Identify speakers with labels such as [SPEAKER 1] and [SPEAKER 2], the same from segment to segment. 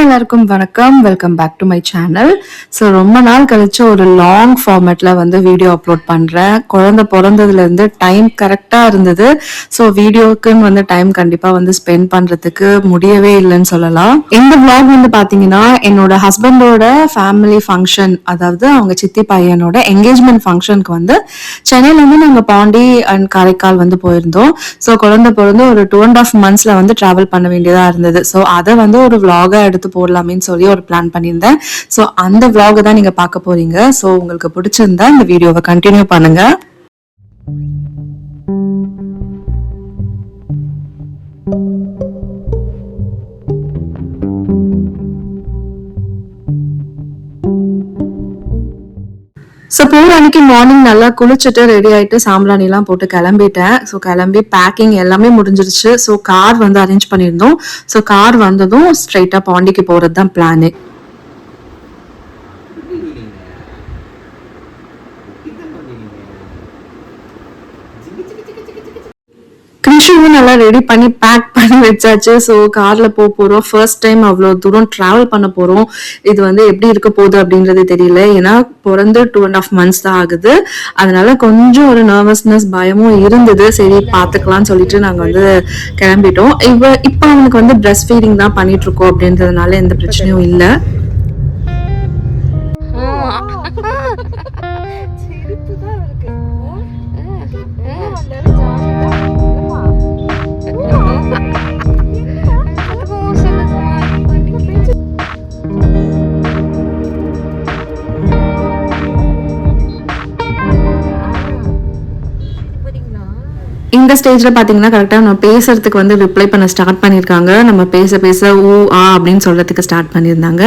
[SPEAKER 1] எல்லாருக்கும் வணக்கம். Welcome back to my channel. So ரொம்ப நாள் கழிச்சு ஒரு லாங் ஃபார்மேட்ல வந்து வீடியோ அப்லோட் பண்றேன். குழந்தை பிறந்ததுல இருந்து டைம் கரெக்டா இருந்தது. ஸோ வீடியோக்குன்னு வந்து டைம் கண்டிப்பா வந்து ஸ்பெண்ட் பண்றதுக்கு முடியவே இல்லைன்னு சொல்லலாம். இந்த vlog வந்து பாத்தீங்கன்னா என்னோட ஹஸ்பண்டோட ஃபேமிலி ஃபங்க்ஷன், அதாவது அவங்க சித்தி பையனோட என்கேஜ்மெண்ட் ஃபங்க்ஷனுக்கு வந்து சென்னையில இருந்து நாங்க பாண்டி அண்ட் காரைக்கால் வந்து போயிருந்தோம். ஸோ குழந்தை பிறந்து ஒரு 2.5 monthsல வந்து டிராவல் பண்ண வேண்டியதா இருந்தது. ஸோ அதை வந்து ஒரு vlog எடுத்து போடலாமேன்னு சொல்லி ஒரு பிளான் பண்ணியிருந்தேன். ஸோ அந்த vlog தான் நீங்க பார்க்க போறீங்க. ஸோ உங்களுக்கு பிடிச்சிருந்தா இந்த வீடியோவை கண்டினியூ பண்ணுங்க. ஸோ போகிற அன்னைக்கு மார்னிங் நல்லா குளிச்சுட்டு ரெடி ஆகிட்டு சாம்பிராணிலாம் போட்டு கிளம்பிட்டேன். ஸோ கிளம்பி பேக்கிங் எல்லாமே முடிஞ்சிருச்சு. ஸோ கார் வந்து அரேஞ்ச் பண்ணியிருந்தோம். ஸோ கார் வந்ததும் ஸ்ட்ரைட்டாக பாண்டிக்கு போகிறது தான் பிளானு. கிருஷுவும் நல்லா ரெடி பண்ணி பேக் பண்ணி வச்சாச்சு. ஸோ கார்ல போறோம். ஃபர்ஸ்ட் டைம் அவ்வளோ தூரம் டிராவல் பண்ண போறோம். இது வந்து எப்படி இருக்க போகுது அப்படின்றது தெரியல. ஏன்னா பிறந்து 2.5 months தான் ஆகுது. அதனால கொஞ்சம் ஒரு நர்வஸ்னஸ் பயமும் இருந்தது. சரி பார்த்துக்கலாம்னு சொல்லிட்டு நாங்கள் வந்து கிளம்பிட்டோம். இப்போ அவனுக்கு வந்து பிரஸ்ட் ஃபீடிங் தான் பண்ணிட்டு இருக்கோம் அப்படின்றதுனால எந்த பிரச்சனையும் இல்லை. இந்த ஸ்டேஜ்ல பாத்தீங்கன்னா கரெக்டா நம்ம பேசுறதுக்கு வந்து ரிப்ளை பண்ண ஸ்டார்ட் பண்ணியிருக்காங்க. நம்ம பேச பேச ஊ ஆ அப்படின்னு சொல்றதுக்கு ஸ்டார்ட் பண்ணியிருந்தாங்க.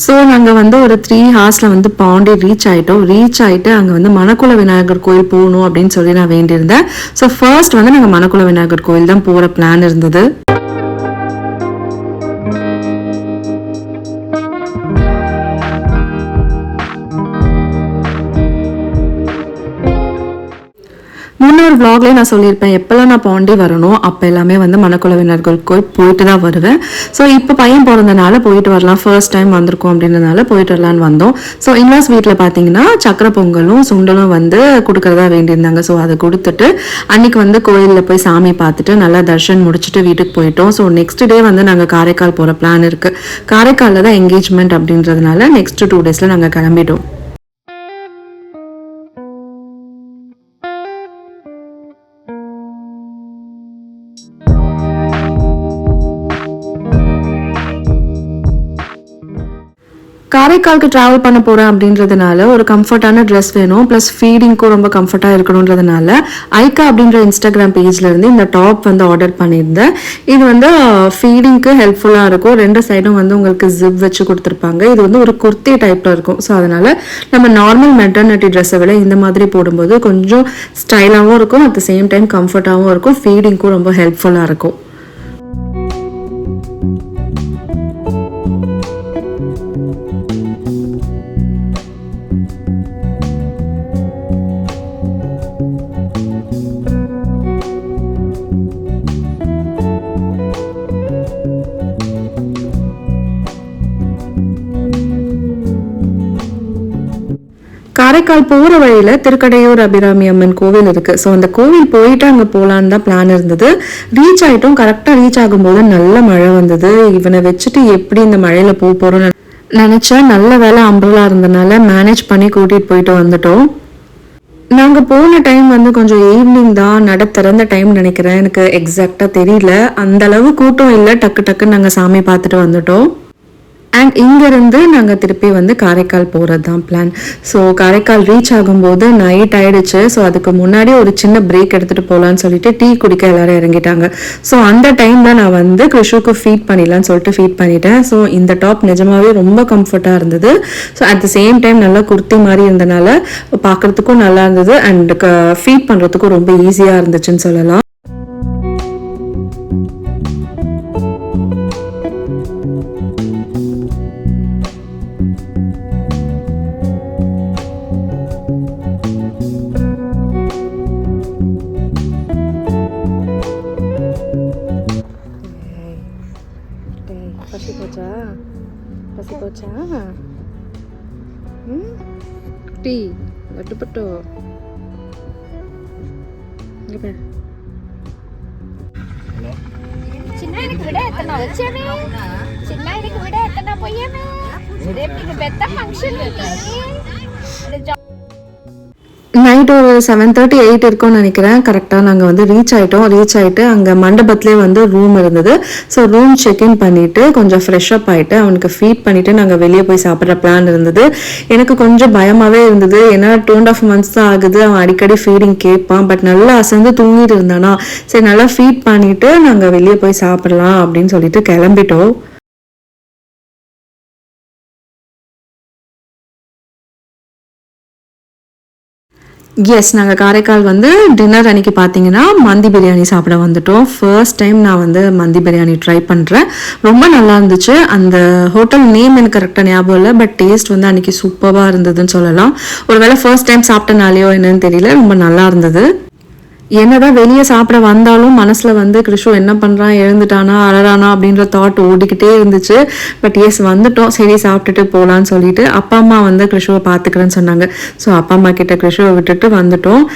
[SPEAKER 1] ஸோ நாங்கள் வந்து ஒரு 3 hours வந்து பாண்டி ரீச் ஆயிட்டோம். ரீச் ஆயிட்டு அங்கே வந்து மணக்குள விநாயகர் கோயில் போகணும் அப்படின்னு சொல்லி நான் வேண்டியிருந்தேன். ஸோ ஃபர்ஸ்ட் வந்து நாங்கள் மணக்குள விநாயகர் கோயில் தான் போகிற பிளான் இருந்தது. முன்னொரு vlogலேயே நான் சொல்லியிருப்பேன், எப்போல்லாம் நான் பாண்டி வரணும் அப்போ எல்லாமே வந்து மணக்குள விநாயகர் கோயில் போயிட்டு தான் வருவேன். ஸோ இப்போ பையன் பிறந்தனால போயிட்டு வரலாம், ஃபர்ஸ்ட் டைம் வந்திருக்கோம் அப்படின்றதுனால போயிட்டு வரலான்னு வந்தோம். ஸோ இன்லாஸ் வீட்டில் பார்த்தீங்கன்னா சக்கரை பொங்கலும் சுண்டலும் வந்து கொடுக்கறதா வேண்டியிருந்தாங்க. ஸோ அதை கொடுத்துட்டு அன்னைக்கு வந்து கோயிலில் போய் சாமி பார்த்துட்டு நல்லா தர்ஷன் முடிச்சுட்டு வீட்டுக்கு போயிட்டோம். ஸோ நெக்ஸ்ட் டே வந்து நாங்கள் காரைக்கால் போகிற பிளான் இருக்குது. காரைக்காலில் தான் என்கேஜ்மெண்ட் அப்படின்றதுனால நெக்ஸ்ட் 2 daysல நாங்கள் கிளம்பிட்டோம். காரைக்காலுக்கு ட்ராவல் பண்ண போகிறேன் அப்படின்றதுனால ஒரு கம்ஃபர்டான ட்ரெஸ் வேணும், ப்ளஸ் ஃபீடிங்க்கும் ரொம்ப கம்ஃபர்ட்டாக இருக்கணுன்றதுனால ஐக்கா அப்படின்ற இன்ஸ்டாகிராம் பேஜ்லேருந்து இந்த டாப் வந்து ஆர்டர் பண்ணியிருந்தேன். இது வந்து ஃபீடிங்க்கு ஹெல்ப்ஃபுல்லாக இருக்கும். 2 சைடும் வந்து உங்களுக்கு ஜிப் வச்சு கொடுத்துருப்பாங்க. இது வந்து ஒரு குர்த்தி டைப்பில் இருக்கும். ஸோ அதனால் நம்ம நார்மல் மெட்டர்னிட்டி ட்ரெஸ்ஸை விட இந்த மாதிரி போடும்போது கொஞ்சம் ஸ்டைலாகவும் இருக்கும், அட் த சேம் டைம் கம்ஃபர்ட்டாகவும் இருக்கும், ஃபீடிங்க்கும் ரொம்ப ஹெல்ப்ஃபுல்லாக இருக்கும். காரைக்கால் போகிற வழியில் திருக்கடையூர் அபிராமி அம்மன் கோவில் இருக்குது. ஸோ அந்த கோவில் போயிட்டு அங்கே போகலான்னு தான் பிளான் இருந்தது. ரீச் ஆகிட்டோம். கரெக்டாக ரீச் ஆகும்போது நல்ல மழை வந்தது. இவனை வச்சுட்டு எப்படி இந்த மழையில் போகிறோன்னு நினச்சா நல்ல வேலை அம்பரலா இருந்தனால மேனேஜ் பண்ணி கூட்டிகிட்டு போயிட்டு வந்துட்டோம். நாங்கள் போன டைம் வந்து கொஞ்சம் ஈவினிங் தான், நட திறந்த டைம் நினைக்கிறேன், எனக்கு எக்ஸாக்டாக தெரியல. அந்தளவு கூட்டம் இல்லை. டக்கு டக்குன்னு நாங்கள் சாமி பார்த்துட்டு வந்துட்டோம். அண்ட் இங்கேருந்து நாங்கள் திருப்பி வந்து காரைக்கால் போகிறது தான் பிளான். ஸோ காரைக்கால் ரீச் ஆகும்போது நைட் ஆகிடுச்சு. ஸோ அதுக்கு முன்னாடி ஒரு சின்ன பிரேக் எடுத்துகிட்டு போகலான்னு சொல்லிட்டு டீ குடிக்க எல்லோரும் இறங்கிட்டாங்க. ஸோ அந்த டைமில் நான் வந்து கிருஷுக்கு ஃபீட் பண்ணிடலான்னு சொல்லிட்டு ஃபீட் பண்ணிட்டேன். ஸோ இந்த டாப் நிஜமாவே ரொம்ப கம்ஃபர்ட்டாக இருந்தது. So at the same time நல்லா குர்த்தி மாதிரி இருந்தனால பார்க்குறதுக்கும் நல்லா இருந்தது அண்ட் ஃபீட் பண்ணுறதுக்கும் ரொம்ப ஈஸியாக இருந்துச்சுன்னு சொல்லலாம். பசி போச்சா? குட்டி வட்டுப்பட்டோ
[SPEAKER 2] చిన్నాయనకి విడ ఎత్తనా వచ్చేమే చిన్నాయనకి విడ ఎత్తనా పోయేమే రేపు నీకు పెద్ద ఫంక్షన్
[SPEAKER 1] நைட் ஒரு 7:30 8 இருக்கும்னு நினைக்கிறேன். கரெக்டாக நாங்கள் வந்து ரீச் ஆகிட்டு அங்கே மண்டபத்துலேயே வந்து ரூம் இருந்தது. ஸோ ரூம் செக்இன் பண்ணிவிட்டு கொஞ்சம் ஃப்ரெஷ்அப் ஆகிட்டு அவனுக்கு ஃபீட் பண்ணிவிட்டு நாங்கள் வெளியே போய் சாப்பிட்ற பிளான் இருந்தது. எனக்கு கொஞ்சம் பயமாகவே இருந்தது. ஏன்னா 2.5 months தான் ஆகுது. அவன் அடிக்கடி ஃபீடிங் கேட்பான். பட் நல்லா அசந்து தூங்கிட்டு இருந்தானா, சரி நல்லா ஃபீட் பண்ணிவிட்டு நாங்கள் வெளியே போய் சாப்பிட்லாம் அப்படின்னு சொல்லிட்டு கிளம்பிட்டோம். எஸ், நாங்கள் காரைக்கால் வந்து டின்னர் அன்றைக்கி பார்த்தீங்கன்னா மந்தி பிரியாணி சாப்பிட வந்துட்டோம். ஃபர்ஸ்ட் டைம் நான் வந்து மந்தி பிரியாணி ட்ரை பண்ணுறேன். ரொம்ப நல்லா இருந்துச்சு. அந்த ஹோட்டல் நேம் எனக்கு கரெக்டாக ஞாபகம் இல்லை, பட் டேஸ்ட் வந்து அன்றைக்கி சூப்பராக இருந்ததுன்னு சொல்லலாம். ஒருவேளை ஃபர்ஸ்ட் டைம் சாப்பிட்டனாலேயோ என்னன்னு தெரியல, ரொம்ப நல்லா இருந்தது. என்னதான் வெளியே சாப்பிட வந்தாலும் மனசில் வந்து கிருஷு என்ன பண்ணுறான், எழுந்துட்டானா அழறானா அப்படின்ற தாட் ஓடிக்கிட்டே இருந்துச்சு. பட் எஸ் வந்துட்டோம், சரி சாப்பிட்டுட்டு போகலான்னு சொல்லிட்டு அப்பா அம்மா வந்து கிருஷுவை பார்த்துக்கிறேன்னு சொன்னாங்க. ஸோ அப்பா அம்மா கிட்ட கிருஷுவை விட்டுட்டு வந்துட்டோம்.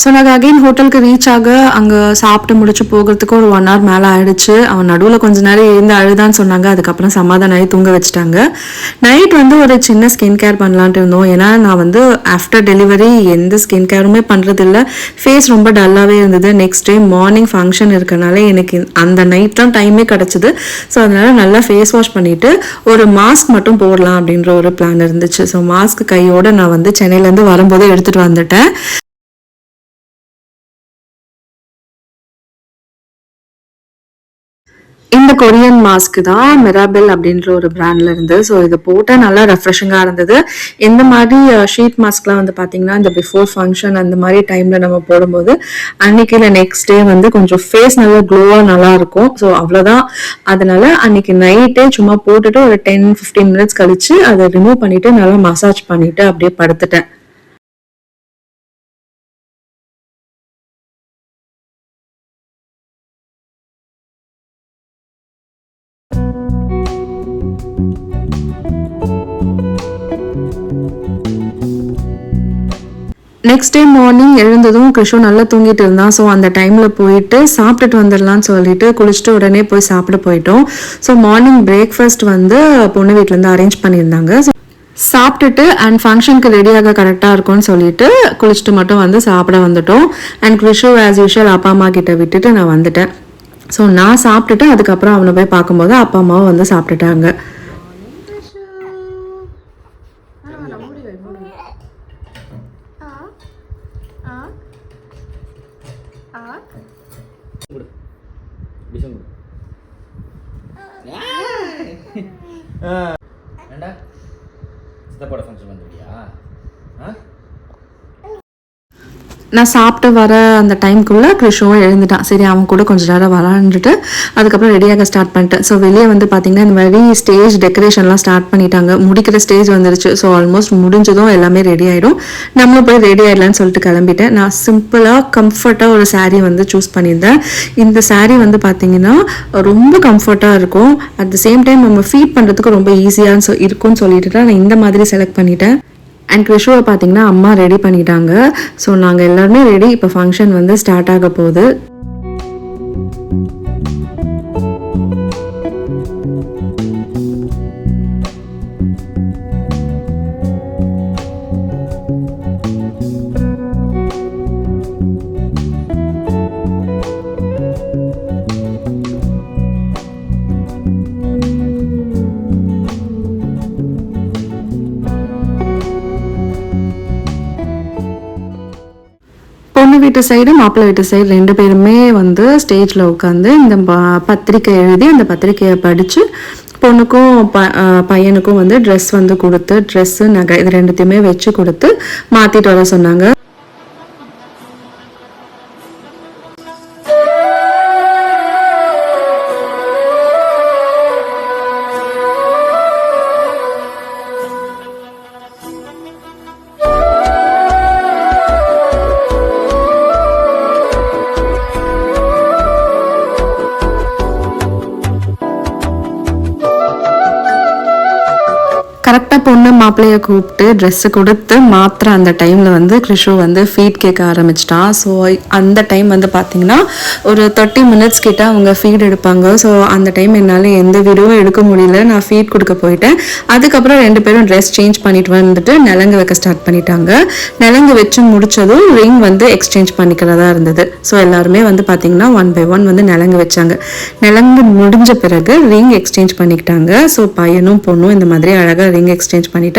[SPEAKER 1] ஸோ நாங்கள் அகெயின் ஹோட்டலுக்கு ரீச் ஆக அங்கே சாப்பிட்டு முடிச்சு போகிறதுக்கு ஒரு 1 hour மேலே ஆயிடுச்சு. அவன் நடுவில் கொஞ்ச நேரம் எழுந்து அழுதான்னு சொன்னாங்க. அதுக்கப்புறம் சமாதானம் ஆகி தூங்க வச்சுட்டாங்க. நைட் வந்து ஒரு சின்ன ஸ்கின் கேர் பண்ணலான்ட்டு இருந்தோம். ஏன்னா நான் வந்து ஆஃப்டர் டெலிவரி எந்த ஸ்கின் கேருமே பண்ணுறதில்ல. ஃபேஸ் ரொம்ப டல்லாகவே இருந்தது. நெக்ஸ்ட் டே மார்னிங் ஃபங்க்ஷன் இருக்கனால எனக்கு அந்த நைட் தான் டைமே கிடச்சிது. ஸோ அதனால் நல்லா ஃபேஸ் வாஷ் பண்ணிவிட்டு ஒரு மாஸ்க் மட்டும் போடலாம் அப்படின்ற ஒரு பிளான் இருந்துச்சு. ஸோ மாஸ்க் கையோடு நான் வந்து சென்னையிலேருந்து வரும்போதே எடுத்துகிட்டு வந்துட்டேன். இந்த கொரியன் மாஸ்க் தான் மிராபெல் அப்படின்ற ஒரு பிராண்ட்ல இருந்து. ஸோ இதை போட்டால் நல்லா ரெஃப்ரெஷிங்காக இருந்தது. இந்த மாதிரி ஷீட் மாஸ்க்லாம் வந்து பார்த்தீங்கன்னா இந்த பிஃபோர் ஃபங்க்ஷன் அந்த மாதிரி டைமில் நம்ம போடும்போது அன்னைக்கு இல்லை நெக்ஸ்ட் டே வந்து கொஞ்சம் ஃபேஸ் நல்லா க்ளோவாக நல்லா இருக்கும். ஸோ அவ்வளோதான். அதனால அன்னைக்கு நைட்டே சும்மா போட்டுட்டு ஒரு 10-15 minutes கழிச்சு அதை ரிமூவ் பண்ணிட்டு நல்லா மசாஜ் பண்ணிட்டு அப்படியே படுத்துட்டேன். நெக்ஸ்ட் டே மார்னிங் எழுந்ததும் கிருஷு நல்லா தூங்கிட்டு இருந்தான். ஸோ அந்த டைமில் போயிட்டு சாப்பிட்டுட்டு வந்துடலான்னு சொல்லிட்டு குளிச்சுட்டு உடனே போய் சாப்பிட போயிட்டோம். ஸோ மார்னிங் பிரேக்ஃபாஸ்ட் வந்து பொண்ணு வீட்டிலேருந்து அரேஞ்ச் பண்ணியிருந்தாங்க. ஸோ சாப்பிட்டுட்டு அண்ட் ஃபங்க்ஷனுக்கு ரெடியாக கரெக்டாக இருக்கும்னு சொல்லிட்டு குளிச்சுட்டு மட்டும் வந்து சாப்பிட வந்துட்டோம். அண்ட் கிருஷு ஆஸ் யூஷுவல் அப்பா அம்மா கிட்ட விட்டுட்டு நான் வந்துட்டேன். ஸோ நான் சாப்பிட்டுட்டு அதுக்கப்புறம் அவனை போய் பார்க்கும்போது அப்பா அம்மாவும் வந்து சாப்பிட்டுட்டாங்க.
[SPEAKER 3] சித்தப்போட ஃபங்க்ஷன் வந்துருக்கியா?
[SPEAKER 1] நான் சாப்பிட்டு வர அந்த டைமுக்குள்ளே கிருஷுவும் எழுந்துட்டான். சரி அவன் கூட கொஞ்சம் நேரம் விளாண்டுட்டு அதுக்கப்புறம் ரெடியாக ஸ்டார்ட் பண்ணிட்டேன். ஸோ வெளியே வந்து பார்த்திங்கன்னா இந்த மாதிரி ஸ்டேஜ் டெக்கரேஷன்லாம் ஸ்டார்ட் பண்ணிட்டாங்க. முடிக்கிற ஸ்டேஜ் வந்துருச்சு. ஸோ ஆல்மோஸ்ட் முடிஞ்சதும் எல்லாமே ரெடி ஆகிடும். நம்மளும் போய் ரெடி ஆகிடலான்னு சொல்லிட்டு கிளம்பிட்டேன். நான் சிம்பிளாக கம்ஃபர்ட்டாக ஒரு சாரீ வந்து சூஸ் பண்ணியிருந்தேன். இந்த சாரீ வந்து பார்த்திங்கன்னா ரொம்ப கம்ஃபர்ட்டாக இருக்கும். அட் த சேம் டைம் நம்ம ஃபீட் பண்ணுறதுக்கு ரொம்ப ஈஸியாக இருக்கும்னு சொல்லிட்டு தான் நான் இந்த மாதிரி செலக்ட் பண்ணிட்டேன். அண்ட் கிருஷுவை பார்த்தீங்கன்னா அம்மா ரெடி பண்ணிட்டாங்க. ஸோ நாங்கள் எல்லாருமே ரெடி. இப்போ ஃபங்க்ஷன் வந்து ஸ்டார்ட் ஆக போகுது. பொண்ணு வீட்டு சைடு மாப்பிள்ளை வீட்டு சைடு 2 பேருமே வந்து ஸ்டேஜில் உட்காந்து இந்த பத்திரிக்கை எழுதி அந்த பத்திரிக்கையை படித்து பொண்ணுக்கும் பையனுக்கும் வந்து ட்ரெஸ் வந்து கொடுத்து ட்ரெஸ்ஸு நகை இது 2த்தையுமே வச்சு கொடுத்து மாற்றிட்டு வர சொன்னாங்க. பொண்ணு மாப்பிள்ளையை கூப்பிட்டு ட்ரெஸ்ஸு கொடுத்து மாத்திர அந்த டைமில் வந்து கிருஷு வந்து ஃபீட் கேட்க ஆரம்பிச்சிட்டான். ஸோ அந்த டைம் வந்து பார்த்திங்கன்னா ஒரு 30 மினிட்ஸ் கிட்ட அவங்க ஃபீட் எடுப்பாங்க. ஸோ அந்த டைம் என்னால் எந்த வீடியோவும் எடுக்க முடியல. நான் ஃபீட் கொடுக்க போயிட்டேன். அதுக்கப்புறம் 2 பேரும் ட்ரெஸ் சேஞ்ச் பண்ணிட்டு வந்துட்டு நிலங்கு வைக்க ஸ்டார்ட் பண்ணிட்டாங்க. நிலங்கு வச்சு முடிச்சதும் ரிங் வந்து எக்ஸ்சேஞ்ச் பண்ணிக்கிறதா இருந்தது. ஸோ எல்லாருமே வந்து பார்த்திங்கன்னா 1 by 1 வந்து நிலங்கு வச்சாங்க. நிலங்கு முடிஞ்ச பிறகு ரிங் எக்ஸ்சேஞ்ச் பண்ணிக்கிட்டாங்க. ஸோ பையனும் பொண்ணும் இந்த மாதிரி அழகாக ரிங் எக்ஸ்சேஞ்ச் பண்ணிட்டு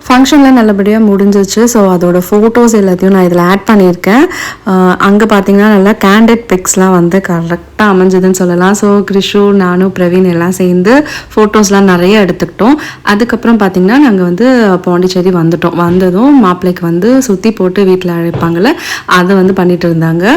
[SPEAKER 1] ஃபங்க்ஷனில் நல்லபடியாக முடிஞ்சிச்சு. ஸோ அதோட ஃபோட்டோஸ் எல்லாத்தையும் நான் இதில் ஆட் பண்ணியிருக்கேன். அங்கே பார்த்தீங்கன்னா நல்லா கேண்டிட் பிக்ஸ்லாம் வந்து கரெக்டாக அமைஞ்சதுன்னு சொல்லலாம். ஸோ கிருஷு, நானும், பிரவீன் எல்லாம் சேர்ந்து ஃபோட்டோஸ்லாம் நிறைய எடுத்துக்கிட்டோம். அதுக்கப்புறம் பார்த்திங்கன்னா நாங்கள் வந்து பாண்டிச்சேரி வந்துட்டோம். வந்ததும் மாப்பிள்ளைக்கு வந்து சுற்றி போட்டு வீட்டில் அழைப்பாங்கள்ல, அதை வந்து பண்ணிட்டு இருந்தாங்க.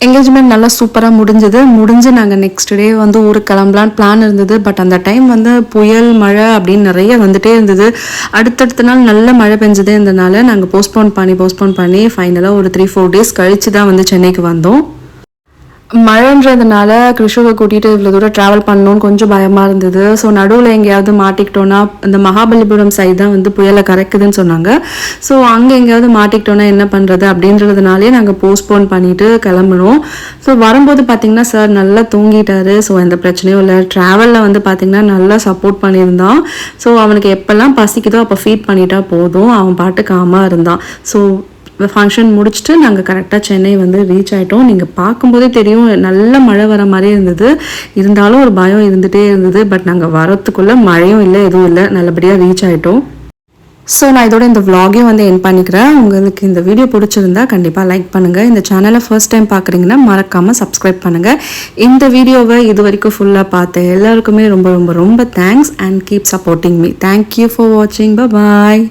[SPEAKER 1] என்கேஜ்மெண்ட் நல்லா சூப்பராக முடிஞ்சு நாங்கள் நெக்ஸ்ட் டே வந்து ஊருக்கு கிளம்பலான்னு பிளான் இருந்தது. பட் அந்த டைம் வந்து புயல், மழை அப்படின்னு நிறைய வந்துட்டே இருந்தது. அடுத்தடுத்த நாள் நல்ல மழை பெஞ்சதே இருந்ததுனால நாங்கள் போஸ்ட்போன் பண்ணி ஃபைனலாக ஒரு 3-4 டேஸ் கழித்து தான் வந்து சென்னைக்கு வந்தோம். மழைன்றதுனால கிருஷுவை கூட்டிகிட்டு இவ்வளோ தூரம் ட்ராவல் பண்ணணும்னு கொஞ்சம் பயமாக இருந்தது. ஸோ நடுவில் எங்கேயாவது மாட்டிக்கிட்டோன்னா, இந்த மகாபலிபுரம் சைடு தான் வந்து புயலை கரைக்குதுன்னு சொன்னாங்க. ஸோ அங்கே எங்கேயாவது மாட்டிக்கிட்டோன்னா என்ன பண்ணுறது அப்படின்றதுனாலே நாங்கள் போஸ்ட்போன் பண்ணிவிட்டு கிளம்புனோம். ஸோ வரும்போது பார்த்திங்கன்னா சார் நல்லா தூங்கிட்டாரு. ஸோ எந்த பிரச்சனையும் இல்லை. ட்ராவலில் வந்து பார்த்திங்கன்னா நல்லா சப்போர்ட் பண்ணியிருந்தான். ஸோ அவனுக்கு எப்போல்லாம் பசிக்குதோ அப்போ ஃபீட் பண்ணிட்டா போதும், அவன் பாட்டு காமாக இருந்தான். ஸோ ஃபங்க்ஷன் முடிச்சுட்டு நாங்கள் கரெக்டாக சென்னை வந்து ரீச் ஆகிட்டோம். நீங்கள் பார்க்கும்போதே தெரியும் நல்ல மழை வர மாதிரி இருந்தது. இருந்தாலும் ஒரு பயம் இருந்துகிட்டே இருந்தது. பட் நாங்கள் வரத்துக்குள்ளே மழையும் இல்லை, எதுவும் இல்லை, நல்லபடியாக ரீச் ஆகிட்டோம். ஸோ நான் இதோட இந்த vlog-ஐயும் வந்து எண்ட் பண்ணிக்கிறேன். உங்களுக்கு இந்த வீடியோ பிடிச்சிருந்தா கண்டிப்பாக லைக் பண்ணுங்கள். இந்த சேனலை ஃபர்ஸ்ட் டைம் பார்க்குறீங்கன்னா மறக்காமல் சப்ஸ்கிரைப் பண்ணுங்கள். இந்த வீடியோவை இது வரைக்கும் ஃபுல்லாக பார்த்த எல்லாருக்குமே ரொம்ப ரொம்ப ரொம்ப thanks and keep supporting me. Thank you for வாட்சிங். பாய்.